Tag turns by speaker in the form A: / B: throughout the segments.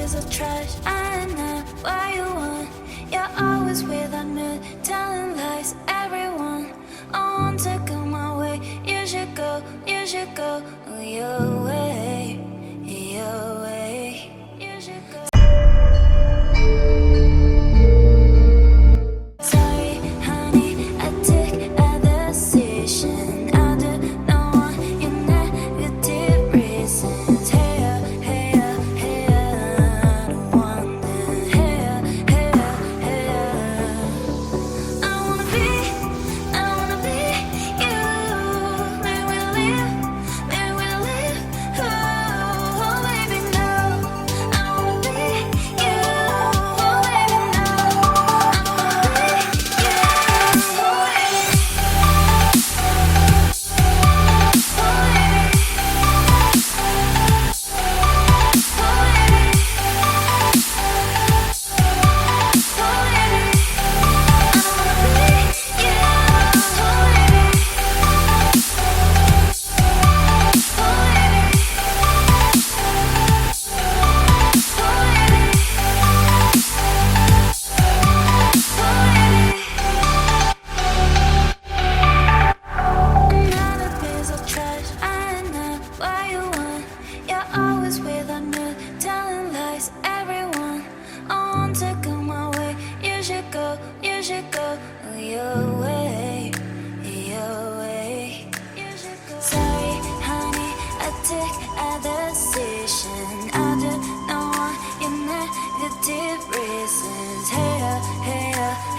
A: piece of trash. I'm not what you want. You're always without me, telling lies. Everyone, I want to go my way. You should go your way, your way. You should go. Sorry, honey, I took a decision. I do not want your negative reasons. Hey, hey, hey, I don't want that. Hey, hey, hey, I wanna be you. May we live, oh baby, no. I wanna be you, oh baby, no. Another piece of trash. I'm not what you want. You're always without me, telling lies. Everyone, I want to go my way. You should go your way, your way. You should go. Sorry, honey, I took a decision. I do not want your negative reasons. Hey, hey,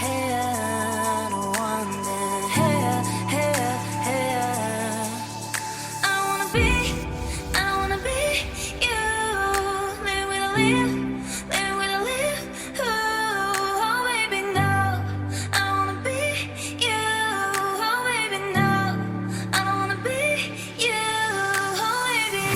A: hey, I don't want that. Hey, hey, hey, I wanna be you. Live with live, oh baby, no. I wanna be you, oh baby, no. I don't wanna be you, oh baby.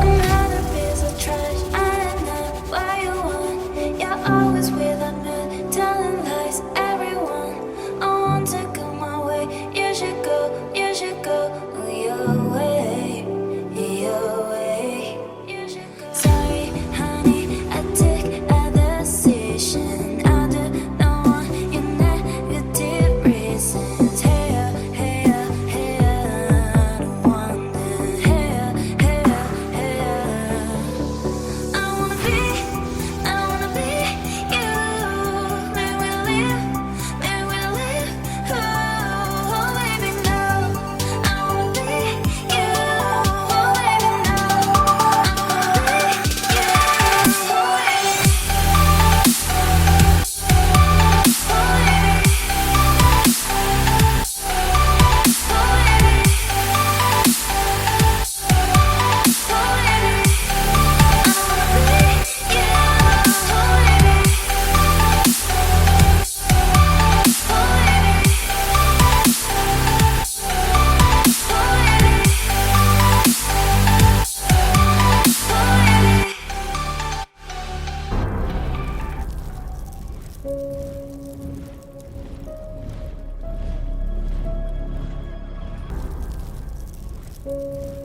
A: Another piece of trash. I'm not what you want. You're always without me, telling lies. Everyone, I want to go my way. You should go your way, your way. You should go. Sorry, honey, I took a decision. I do not want your negative reasons. Hey, hey, hey, I don't want that. Hey, hey, hey, I wanna be you. May we live, oh baby, no. I wanna be you, oh baby, no. I wanna be you, oh
B: Thank you.